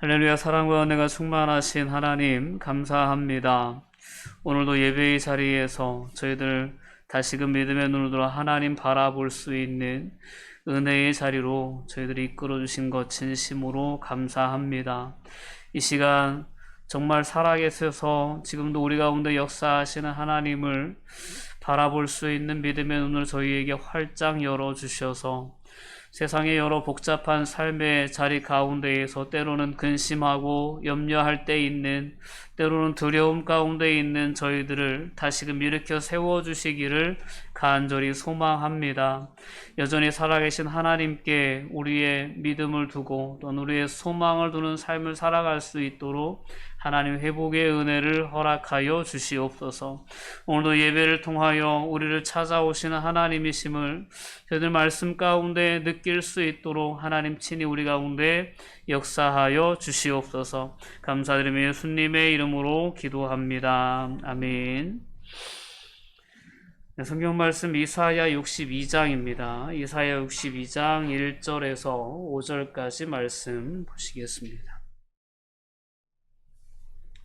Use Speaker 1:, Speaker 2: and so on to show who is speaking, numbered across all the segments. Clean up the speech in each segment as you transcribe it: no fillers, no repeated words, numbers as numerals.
Speaker 1: 할렐루야. 사랑과 은혜가 충만하신 하나님 감사합니다. 오늘도 예배의 자리에서 저희들 다시금 믿음의 눈으로 하나님 바라볼 수 있는 은혜의 자리로 저희들이 이끌어 주신 것 진심으로 감사합니다. 이 시간 정말 살아계셔서 지금도 우리 가운데 역사하시는 하나님을 바라볼 수 있는 믿음의 눈을 저희에게 활짝 열어주셔서 세상의 여러 복잡한 삶의 자리 가운데에서 때로는 근심하고 염려할 때 있는, 때로는 두려움 가운데 있는 저희들을 다시금 일으켜 세워주시기를 간절히 소망합니다. 여전히 살아계신 하나님께 우리의 믿음을 두고 또 우리의 소망을 두는 삶을 살아갈 수 있도록 하나님 회복의 은혜를 허락하여 주시옵소서. 오늘도 예배를 통하여 우리를 찾아오시는 하나님이심을 저희들 말씀 가운데 느낄 수 있도록 하나님 친히 우리 가운데 역사하여 주시옵소서. 감사드리며 예수님의 이름으로 기도합니다. 아멘. 성경 말씀 이사야 62장입니다. 이사야 62장 1절에서 5절까지 말씀 보시겠습니다.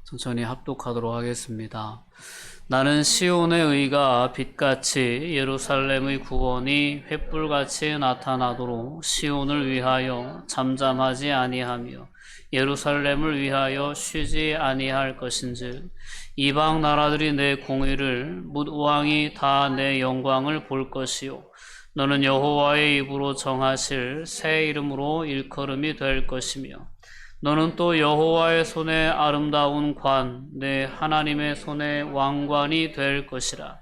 Speaker 1: 천천히 합독하도록 하겠습니다. 나는 시온의 의가 빛같이 예루살렘의 구원이 횃불같이 나타나도록 시온을 위하여 잠잠하지 아니하며 예루살렘을 위하여 쉬지 아니할 것인즉 이방 나라들이 내 공의를 뭇 왕이 다 내 영광을 볼 것이요 너는 여호와의 입으로 정하실 새 이름으로 일컬음이 될 것이며 너는 또 여호와의 손에 아름다운 관, 내 하나님의 손에 왕관이 될 것이라.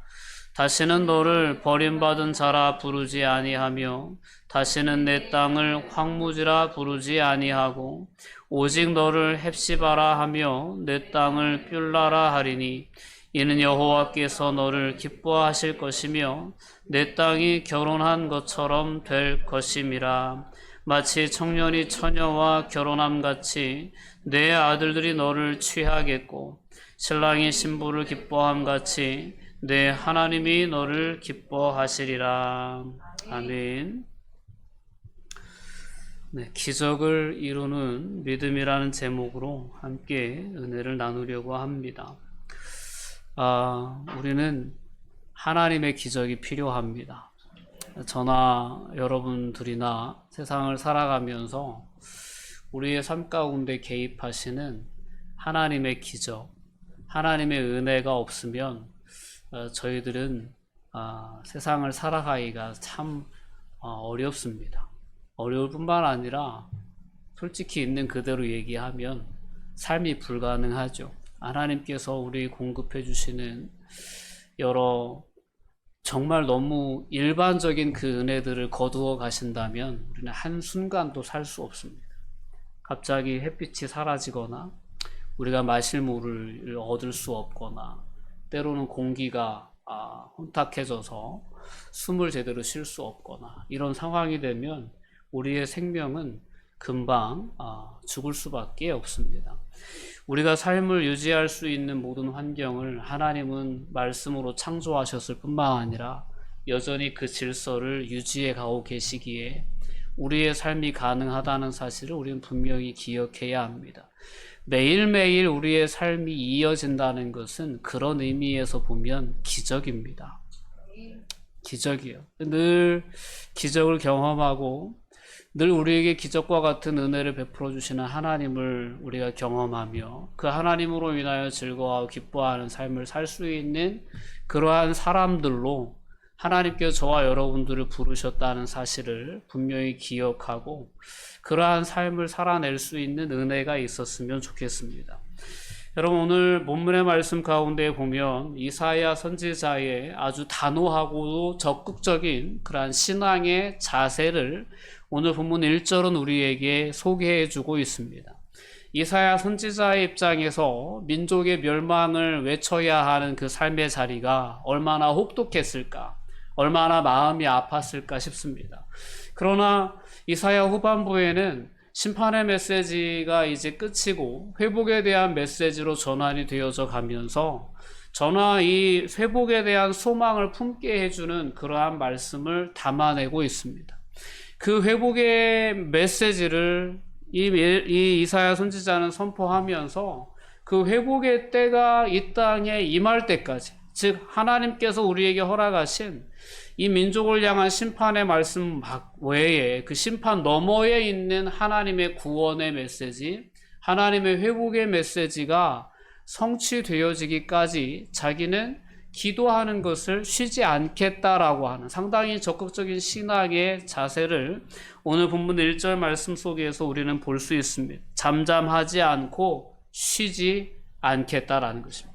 Speaker 1: 다시는 너를 버림받은 자라 부르지 아니하며 다시는 내 땅을 황무지라 부르지 아니하고 오직 너를 헵시바라 하며 내 땅을 뷸라라 하리니 이는 여호와께서 너를 기뻐하실 것이며 내 땅이 결혼한 것처럼 될 것임이라. 마치 청년이 처녀와 결혼함같이 내 아들들이 너를 취하겠고 신랑이 신부를 기뻐함같이 내 하나님이 너를 기뻐하시리라. 아멘. 네, 기적을 이루는 믿음이라는 제목으로 함께 은혜를 나누려고 합니다. 우리는 하나님의 기적이 필요합니다. 저나 여러분들이나 세상을 살아가면서 우리의 삶 가운데 개입하시는 하나님의 기적, 하나님의 은혜가 없으면 저희들은 세상을 살아가기가 참 어렵습니다. 어려울 뿐만 아니라 솔직히 있는 그대로 얘기하면 삶이 불가능하죠. 하나님께서 우리 공급해 주시는 여러 정말 너무 일반적인 그 은혜들을 거두어 가신다면 우리는 한순간도 살 수 없습니다. 갑자기 햇빛이 사라지거나 우리가 마실 물을 얻을 수 없거나 때로는 공기가 혼탁해져서 숨을 제대로 쉴 수 없거나 이런 상황이 되면 우리의 생명은 금방 죽을 수밖에 없습니다. 우리가 삶을 유지할 수 있는 모든 환경을 하나님은 말씀으로 창조하셨을 뿐만 아니라 여전히 그 질서를 유지해 가고 계시기에 우리의 삶이 가능하다는 사실을 우리는 분명히 기억해야 합니다. 매일매일 우리의 삶이 이어진다는 것은 그런 의미에서 보면 기적입니다. 기적이에요. 늘 기적을 경험하고 늘 우리에게 기적과 같은 은혜를 베풀어 주시는 하나님을 우리가 경험하며 그 하나님으로 인하여 즐거워하고 기뻐하는 삶을 살 수 있는 그러한 사람들로 하나님께서 저와 여러분들을 부르셨다는 사실을 분명히 기억하고 그러한 삶을 살아낼 수 있는 은혜가 있었으면 좋겠습니다. 여러분, 오늘 본문의 말씀 가운데 보면 이사야 선지자의 아주 단호하고 적극적인 그러한 신앙의 자세를 오늘 본문 1절은 우리에게 소개해 주고 있습니다. 이사야 선지자의 입장에서 민족의 멸망을 외쳐야 하는 그 삶의 자리가 얼마나 혹독했을까, 얼마나 마음이 아팠을까 싶습니다. 그러나 이사야 후반부에는 심판의 메시지가 이제 끝이고 회복에 대한 메시지로 전환이 되어져 가면서 저나 이 회복에 대한 소망을 품게 해주는 그러한 말씀을 담아내고 있습니다. 그 회복의 메시지를 이 이사야 선지자는 선포하면서 그 회복의 때가 이 땅에 임할 때까지, 즉 하나님께서 우리에게 허락하신 이 민족을 향한 심판의 말씀 외에 그 심판 너머에 있는 하나님의 구원의 메시지, 하나님의 회복의 메시지가 성취되어지기까지 자기는 기도하는 것을 쉬지 않겠다라고 하는 상당히 적극적인 신앙의 자세를 오늘 본문 1절 말씀 속에서 우리는 볼 수 있습니다. 잠잠하지 않고 쉬지 않겠다라는 것입니다.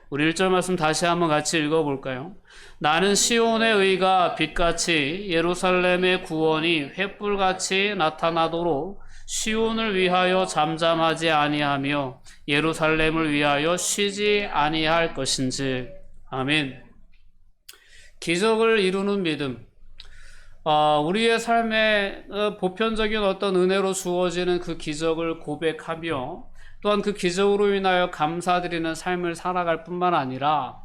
Speaker 1: 우리 1절 말씀 다시 한번 같이 읽어볼까요? 나는 시온의 의가 빛같이 예루살렘의 구원이 횃불같이 나타나도록 시온을 위하여 잠잠하지 아니하며 예루살렘을 위하여 쉬지 아니할 것인지. 아멘. 기적을 이루는 믿음. 우리의 삶에 보편적인 어떤 은혜로 주어지는 그 기적을 고백하며 또한 그 기적으로 인하여 감사드리는 삶을 살아갈 뿐만 아니라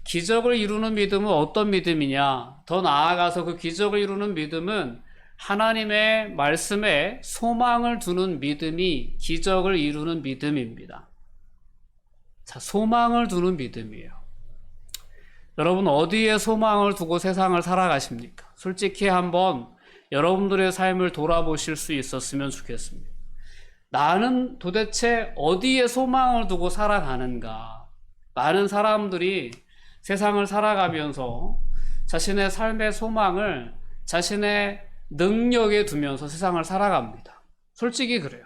Speaker 1: 기적을 이루는 믿음은 어떤 믿음이냐? 더 나아가서 그 기적을 이루는 믿음은 하나님의 말씀에 소망을 두는 믿음이 기적을 이루는 믿음입니다. 자, 소망을 두는 믿음이에요. 여러분 어디에 소망을 두고 세상을 살아가십니까? 솔직히 한번 여러분들의 삶을 돌아보실 수 있었으면 좋겠습니다. 나는 도대체 어디에 소망을 두고 살아가는가? 많은 사람들이 세상을 살아가면서 자신의 삶의 소망을 자신의 능력에 두면서 세상을 살아갑니다. 솔직히 그래요.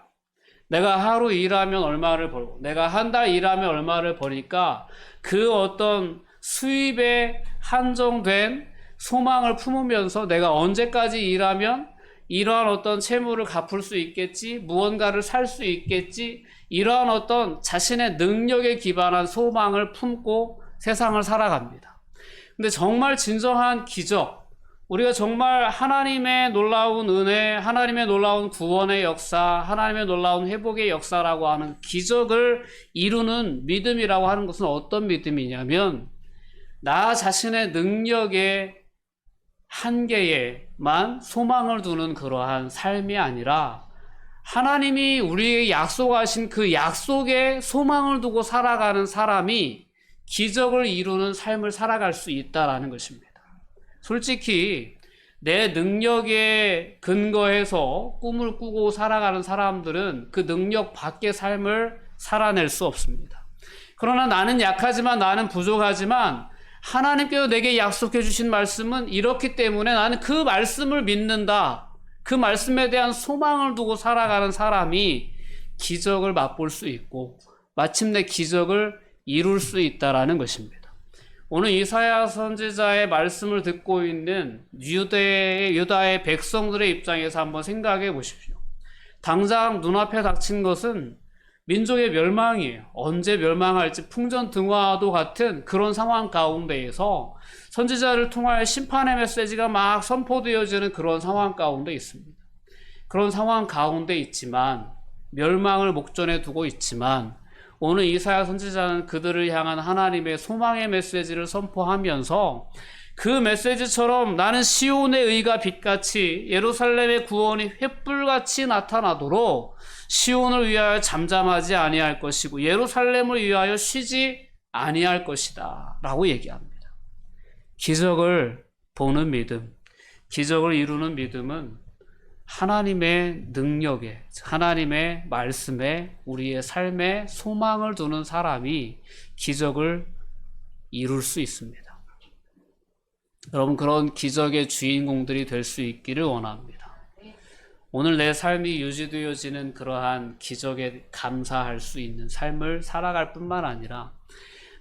Speaker 1: 내가 하루 일하면 얼마를 벌고 내가 한 달 일하면 얼마를 버니까 그 어떤 수입에 한정된 소망을 품으면서 내가 언제까지 일하면 이러한 어떤 채무를 갚을 수 있겠지, 무언가를 살 수 있겠지, 이러한 어떤 자신의 능력에 기반한 소망을 품고 세상을 살아갑니다. 근데 정말 진정한 기적, 우리가 정말 하나님의 놀라운 은혜, 하나님의 놀라운 구원의 역사, 하나님의 놀라운 회복의 역사라고 하는 기적을 이루는 믿음이라고 하는 것은 어떤 믿음이냐면 나 자신의 능력의 한계에만 소망을 두는 그러한 삶이 아니라 하나님이 우리에게 약속하신 그 약속에 소망을 두고 살아가는 사람이 기적을 이루는 삶을 살아갈 수 있다라는 것입니다. 솔직히 내 능력에 근거해서 꿈을 꾸고 살아가는 사람들은 그 능력 밖의 삶을 살아낼 수 없습니다. 그러나 나는 약하지만 나는 부족하지만 하나님께서 내게 약속해 주신 말씀은 이렇기 때문에 나는 그 말씀을 믿는다. 그 말씀에 대한 소망을 두고 살아가는 사람이 기적을 맛볼 수 있고 마침내 기적을 이룰 수 있다라는 것입니다. 오늘 이사야 선지자의 말씀을 듣고 있는 유다의 백성들의 입장에서 한번 생각해 보십시오. 당장 눈앞에 닥친 것은 민족의 멸망이에요. 언제 멸망할지 풍전등화와도 같은 그런 상황 가운데에서 선지자를 통하여 심판의 메시지가 막 선포되어지는 그런 상황 가운데 있습니다. 그런 상황 가운데 있지만 멸망을 목전에 두고 있지만 오늘 이사야 선지자는 그들을 향한 하나님의 소망의 메시지를 선포하면서 그 메시지처럼 나는 시온의 의가 빛같이 예루살렘의 구원이 횃불같이 나타나도록 시온을 위하여 잠잠하지 아니할 것이고 예루살렘을 위하여 쉬지 아니할 것이다 라고 얘기합니다. 기적을 보는 믿음, 기적을 이루는 믿음은 하나님의 능력에, 하나님의 말씀에 우리의 삶에 소망을 두는 사람이 기적을 이룰 수 있습니다. 여러분 그런 기적의 주인공들이 될 수 있기를 원합니다. 오늘 내 삶이 유지되어지는 그러한 기적에 감사할 수 있는 삶을 살아갈 뿐만 아니라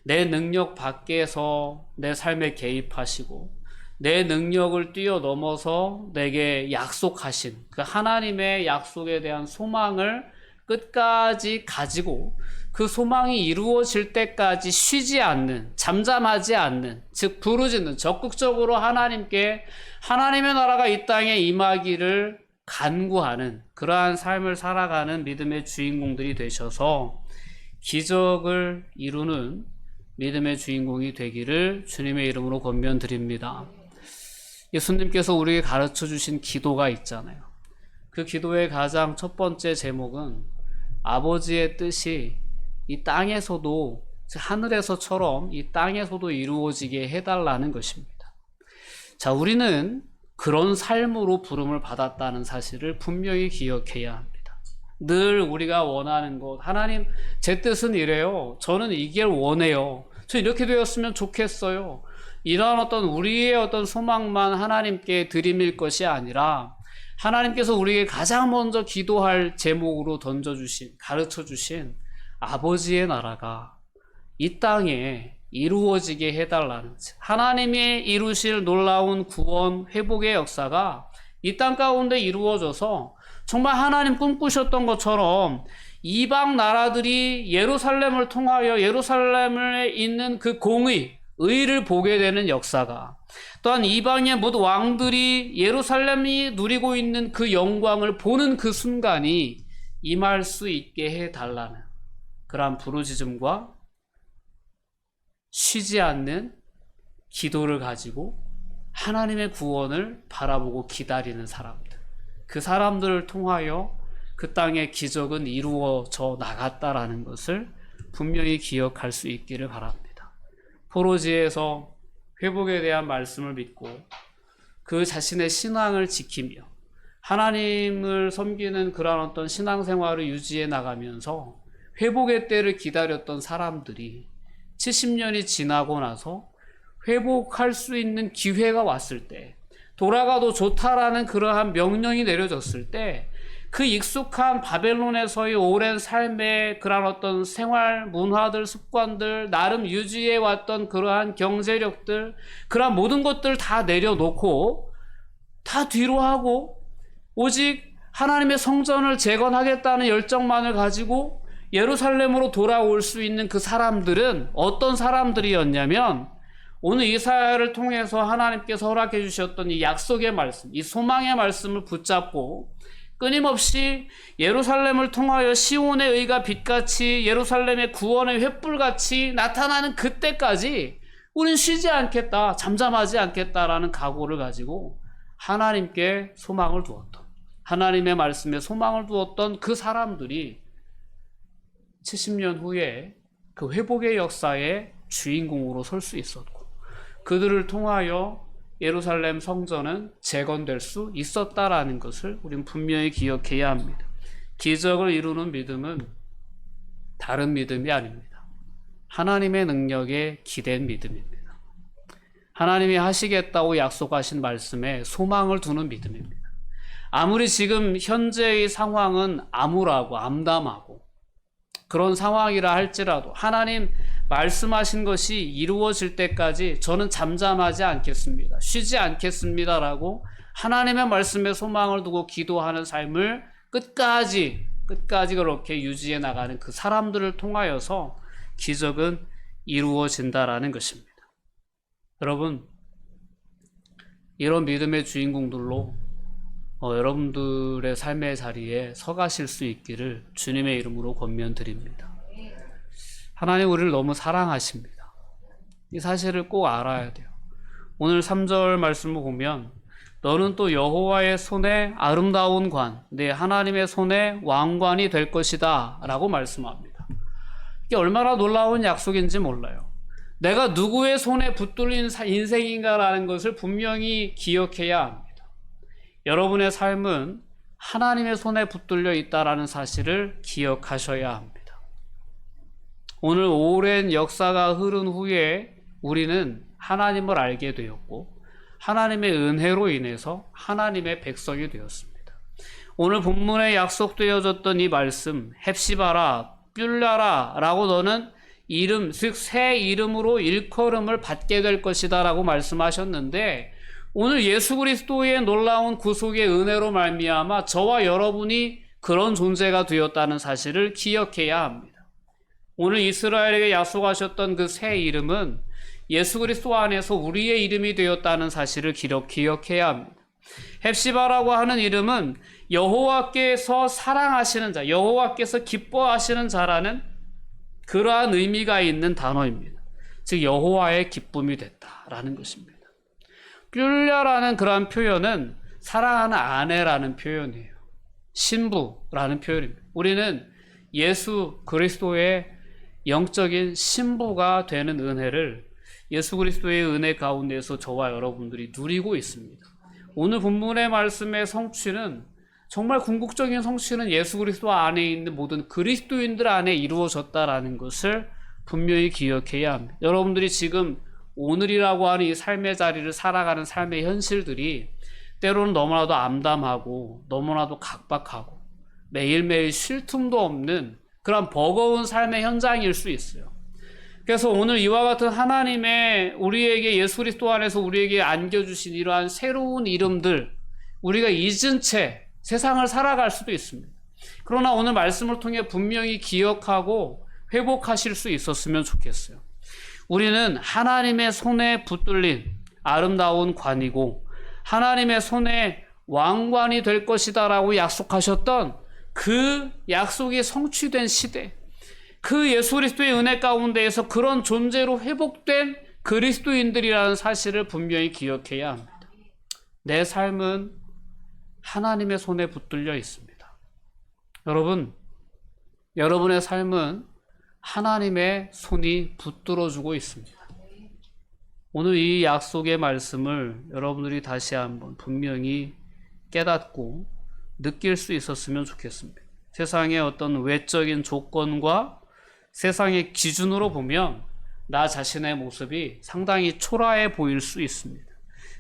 Speaker 1: 내 능력 밖에서 내 삶에 개입하시고 내 능력을 뛰어넘어서 내게 약속하신 그 하나님의 약속에 대한 소망을 끝까지 가지고 그 소망이 이루어질 때까지 쉬지 않는, 잠잠하지 않는, 즉 부르짖는, 적극적으로 하나님께 하나님의 나라가 이 땅에 임하기를 간구하는 그러한 삶을 살아가는 믿음의 주인공들이 되셔서 기적을 이루는 믿음의 주인공이 되기를 주님의 이름으로 권면드립니다. 예수님께서 우리에게 가르쳐 주신 기도가 있잖아요. 그 기도의 가장 첫 번째 제목은 아버지의 뜻이 이 땅에서도, 하늘에서처럼 이 땅에서도 이루어지게 해달라는 것입니다. 자, 우리는 그런 삶으로 부름을 받았다는 사실을 분명히 기억해야 합니다. 늘 우리가 원하는 것, 하나님 제 뜻은 이래요, 저는 이게 원해요, 저 이렇게 되었으면 좋겠어요, 이러한 어떤 우리의 어떤 소망만 하나님께 드림일 것이 아니라 하나님께서 우리에게 가장 먼저 기도할 제목으로 던져주신, 가르쳐주신 아버지의 나라가 이 땅에 이루어지게 해달라는, 하나님이 이루실 놀라운 구원, 회복의 역사가 이 땅 가운데 이루어져서 정말 하나님 꿈꾸셨던 것처럼 이방 나라들이 예루살렘을 통하여 예루살렘에 있는 그 공의, 의를 보게 되는 역사가, 또한 이방의 모든 왕들이 예루살렘이 누리고 있는 그 영광을 보는 그 순간이 임할 수 있게 해달라는 그러한 부르짖음과 쉬지 않는 기도를 가지고 하나님의 구원을 바라보고 기다리는 사람들, 그 사람들을 통하여 그 땅의 기적은 이루어져 나갔다라는 것을 분명히 기억할 수 있기를 바랍니다. 포로지에서 회복에 대한 말씀을 믿고 그 자신의 신앙을 지키며 하나님을 섬기는 그런 어떤 신앙생활을 유지해 나가면서 회복의 때를 기다렸던 사람들이 70년이 지나고 나서 회복할 수 있는 기회가 왔을 때, 돌아가도 좋다라는 그러한 명령이 내려졌을 때, 그 익숙한 바벨론에서의 오랜 삶의 그런 어떤 생활, 문화들, 습관들, 나름 유지해 왔던 그러한 경제력들, 그러한 모든 것들 다 내려놓고 다 뒤로 하고 오직 하나님의 성전을 재건하겠다는 열정만을 가지고 예루살렘으로 돌아올 수 있는 그 사람들은 어떤 사람들이었냐면, 오늘 이사야를 통해서 하나님께서 허락해 주셨던 이 약속의 말씀, 이 소망의 말씀을 붙잡고 끊임없이 예루살렘을 통하여 시온의 의가 빛같이, 예루살렘의 구원의 횃불같이 나타나는 그때까지 우린 쉬지 않겠다, 잠잠하지 않겠다라는 각오를 가지고 하나님께 소망을 두었던, 하나님의 말씀에 소망을 두었던 그 사람들이 70년 후에 그 회복의 역사의 주인공으로 설 수 있었고, 그들을 통하여 예루살렘 성전은 재건될 수 있었다라는 것을 우리는 분명히 기억해야 합니다. 기적을 이루는 믿음은 다른 믿음이 아닙니다. 하나님의 능력에 기댄 믿음입니다. 하나님이 하시겠다고 약속하신 말씀에 소망을 두는 믿음입니다. 아무리 지금 현재의 상황은 암울하고 암담하고 그런 상황이라 할지라도 하나님 말씀하신 것이 이루어질 때까지 저는 잠잠하지 않겠습니다, 쉬지 않겠습니다라고 하나님의 말씀에 소망을 두고 기도하는 삶을 끝까지 그렇게 유지해 나가는 그 사람들을 통하여서 기적은 이루어진다라는 것입니다. 여러분, 이런 믿음의 주인공들로 여러분들의 삶의 자리에 서가실 수 있기를 주님의 이름으로 권면드립니다. 하나님 우리를 너무 사랑하십니다. 이 사실을 꼭 알아야 돼요. 오늘 3절 말씀을 보면 너는 또 여호와의 손에 아름다운 관, 내 하나님의 손에 왕관이 될 것이다 라고 말씀합니다. 이게 얼마나 놀라운 약속인지 몰라요. 내가 누구의 손에 붙들린 인생인가라는 것을 분명히 기억해야 합니다. 여러분의 삶은 하나님의 손에 붙들려 있다라는 사실을 기억하셔야 합니다. 오늘 오랜 역사가 흐른 후에 우리는 하나님을 알게 되었고 하나님의 은혜로 인해서 하나님의 백성이 되었습니다. 오늘 본문에 약속되어졌던 이 말씀, 헵시바라, 뷸라라 라고 너는 이름, 즉 새 이름으로 일컬음을 받게 될 것이다 라고 말씀하셨는데, 오늘 예수 그리스도의 놀라운 구속의 은혜로 말미암아 저와 여러분이 그런 존재가 되었다는 사실을 기억해야 합니다. 오늘 이스라엘에게 약속하셨던 그 새 이름은 예수 그리스도 안에서 우리의 이름이 되었다는 사실을 기억해야 합니다. 헵시바라고 하는 이름은 여호와께서 사랑하시는 자, 여호와께서 기뻐하시는 자라는 그러한 의미가 있는 단어입니다. 즉 여호와의 기쁨이 됐다라는 것입니다. 뷸랴라는 그러한 표현은 사랑하는 아내라는 표현이에요. 신부라는 표현입니다. 우리는 예수 그리스도의 영적인 신부가 되는 은혜를 예수 그리스도의 은혜 가운데서 저와 여러분들이 누리고 있습니다. 오늘 본문의 말씀의 성취는 정말 궁극적인 성취는 예수 그리스도 안에 있는 모든 그리스도인들 안에 이루어졌다라는 것을 분명히 기억해야 합니다. 여러분들이 지금 오늘이라고 하는 이 삶의 자리를 살아가는 삶의 현실들이 때로는 너무나도 암담하고 너무나도 각박하고 매일매일 쉴 틈도 없는 그런 버거운 삶의 현장일 수 있어요. 그래서 오늘 이와 같은 하나님의 우리에게 예수 그리스도 안에서 우리에게 안겨주신 이러한 새로운 이름들 우리가 잊은 채 세상을 살아갈 수도 있습니다. 그러나 오늘 말씀을 통해 분명히 기억하고 회복하실 수 있었으면 좋겠어요. 우리는 하나님의 손에 붙들린 아름다운 관이고 하나님의 손에 왕관이 될 것이다 라고 약속하셨던 그 약속이 성취된 시대, 그 예수 그리스도의 은혜 가운데에서 그런 존재로 회복된 그리스도인들이라는 사실을 분명히 기억해야 합니다. 내 삶은 하나님의 손에 붙들려 있습니다. 여러분, 여러분의 삶은 하나님의 손이 붙들어주고 있습니다. 오늘 이 약속의 말씀을 여러분들이 다시 한번 분명히 깨닫고 느낄 수 있었으면 좋겠습니다. 세상의 어떤 외적인 조건과 세상의 기준으로 보면 나 자신의 모습이 상당히 초라해 보일 수 있습니다.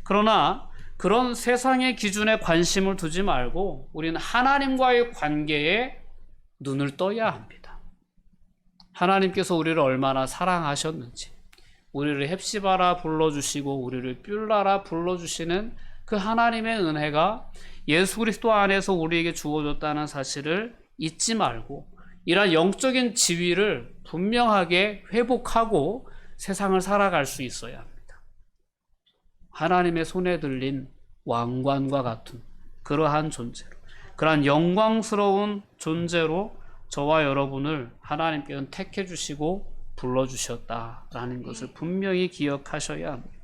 Speaker 1: 그러나 그런 세상의 기준에 관심을 두지 말고 우리는 하나님과의 관계에 눈을 떠야 합니다. 하나님께서 우리를 얼마나 사랑하셨는지, 우리를 헵시바라 불러주시고 우리를 뷸라라 불러주시는 그 하나님의 은혜가 예수 그리스도 안에서 우리에게 주어졌다는 사실을 잊지 말고 이러한 영적인 지위를 분명하게 회복하고 세상을 살아갈 수 있어야 합니다. 하나님의 손에 들린 왕관과 같은 그러한 존재로, 그러한 영광스러운 존재로 저와 여러분을 하나님께서는 택해 주시고 불러주셨다라는 것을 분명히 기억하셔야 합니다.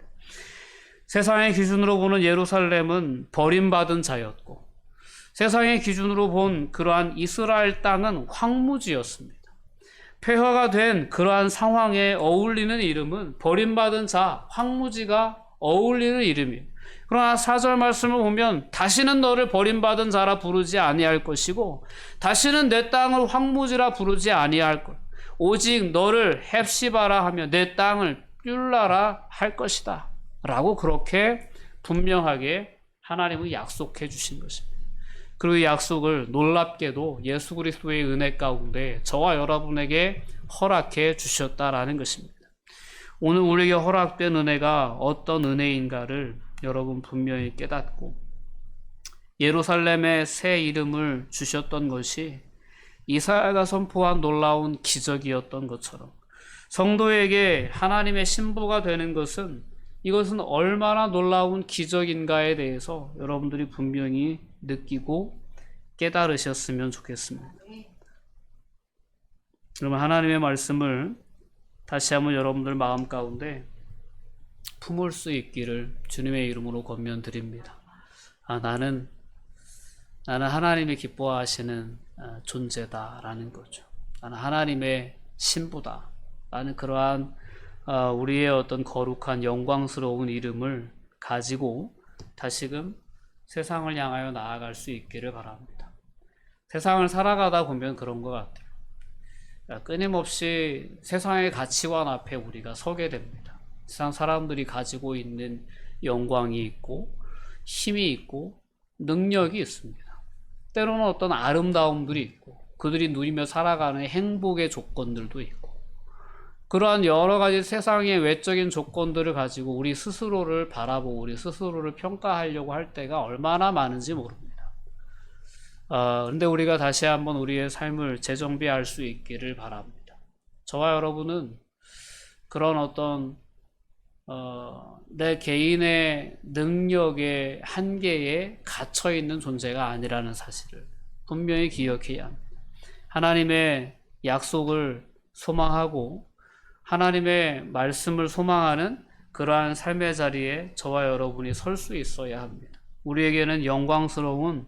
Speaker 1: 세상의 기준으로 보는 예루살렘은 버림받은 자였고 세상의 기준으로 본 그러한 이스라엘 땅은 황무지였습니다. 폐허가 된 그러한 상황에 어울리는 이름은 버림받은 자, 황무지가 어울리는 이름이에요. 그러나 4절 말씀을 보면 다시는 너를 버림받은 자라 부르지 아니할 것이고 다시는 내 땅을 황무지라 부르지 아니할 것, 오직 너를 헵시바라 하며 내 땅을 뷸라라 할 것이다 라고 그렇게 분명하게 하나님은 약속해 주신 것입니다. 그리고 이 약속을 놀랍게도 예수 그리스도의 은혜 가운데 저와 여러분에게 허락해 주셨다라는 것입니다. 오늘 우리에게 허락된 은혜가 어떤 은혜인가를 여러분 분명히 깨닫고 예루살렘의 새 이름을 주셨던 것이 이사야가 선포한 놀라운 기적이었던 것처럼 성도에게 하나님의 신부가 되는 것은 이것은 얼마나 놀라운 기적인가에 대해서 여러분들이 분명히 느끼고 깨달으셨으면 좋겠습니다. 그러면 하나님의 말씀을 다시 한번 여러분들 마음 가운데 품을 수 있기를 주님의 이름으로 권면드립니다. 나는 하나님이 기뻐하시는 존재다라는 거죠. 나는 하나님의 신부다라는 그러한 우리의 어떤 거룩한 영광스러운 이름을 가지고 다시금 세상을 향하여 나아갈 수 있기를 바랍니다. 세상을 살아가다 보면 그런 것 같아요. 끊임없이 세상의 가치관 앞에 우리가 서게 됩니다. 세상 사람들이 가지고 있는 영광이 있고 힘이 있고 능력이 있습니다. 때로는 어떤 아름다움들이 있고 그들이 누리며 살아가는 행복의 조건들도 있고 그러한 여러 가지 세상의 외적인 조건들을 가지고 우리 스스로를 바라보고 우리 스스로를 평가하려고 할 때가 얼마나 많은지 모릅니다. 그런데 우리가 다시 한번 우리의 삶을 재정비할 수 있기를 바랍니다. 저와 여러분은 그런 어떤 내 개인의 능력의 한계에 갇혀있는 존재가 아니라는 사실을 분명히 기억해야 합니다. 하나님의 약속을 소망하고 하나님의 말씀을 소망하는 그러한 삶의 자리에 저와 여러분이 설 수 있어야 합니다. 우리에게는 영광스러운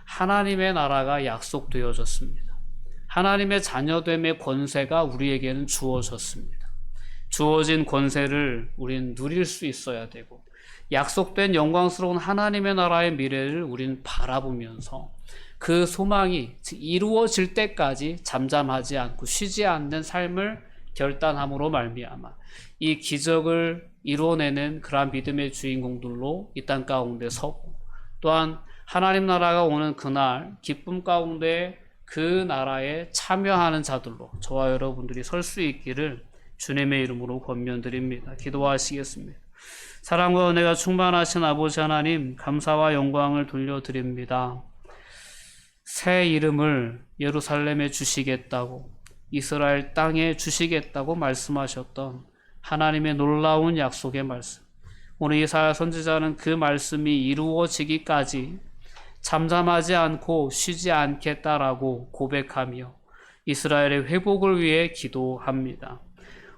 Speaker 1: 하나님의 나라가 약속되어졌습니다. 하나님의 자녀됨의 권세가 우리에게는 주어졌습니다. 주어진 권세를 우리는 누릴 수 있어야 되고, 약속된 영광스러운 하나님의 나라의 미래를 우리는 바라보면서 그 소망이 이루어질 때까지 잠잠하지 않고 쉬지 않는 삶을 결단함으로 말미암아 이 기적을 이루어내는 그러한 믿음의 주인공들로 이 땅 가운데 서고, 또한 하나님 나라가 오는 그날 기쁨 가운데 그 나라에 참여하는 자들로 저와 여러분들이 설 수 있기를 주님의 이름으로 권면드립니다. 기도하시겠습니다. 사랑과 은혜가 충만하신 아버지 하나님, 감사와 영광을 돌려드립니다. 새 이름을 예루살렘에 주시겠다고, 이스라엘 땅에 주시겠다고 말씀하셨던 하나님의 놀라운 약속의 말씀, 오늘 이사야 선지자는 그 말씀이 이루어지기까지 잠잠하지 않고 쉬지 않겠다라고 고백하며 이스라엘의 회복을 위해 기도합니다.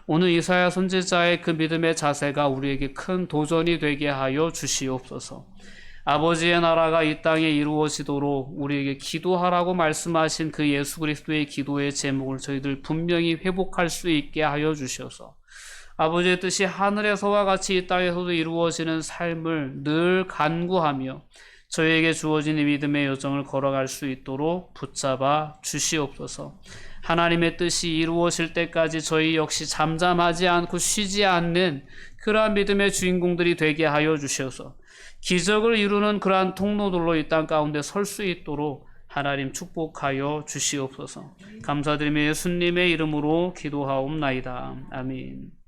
Speaker 1: 오늘 이사야 선지자의 그 믿음의 자세가 우리에게 큰 도전이 되게 하여 주시옵소서. 아버지의 나라가 이 땅에 이루어지도록 우리에게 기도하라고 말씀하신 그 예수 그리스도의 기도의 제목을 저희들 분명히 회복할 수 있게 하여 주셔서 아버지의 뜻이 하늘에서와 같이 이 땅에서도 이루어지는 삶을 늘 간구하며 저희에게 주어진 이 믿음의 여정을 걸어갈 수 있도록 붙잡아 주시옵소서. 하나님의 뜻이 이루어질 때까지 저희 역시 잠잠하지 않고 쉬지 않는 그러한 믿음의 주인공들이 되게 하여 주셔서 기적을 이루는 그러한 통로들로 이 땅 가운데 설 수 있도록 하나님 축복하여 주시옵소서. 감사드리며 예수님의 이름으로 기도하옵나이다. 아멘.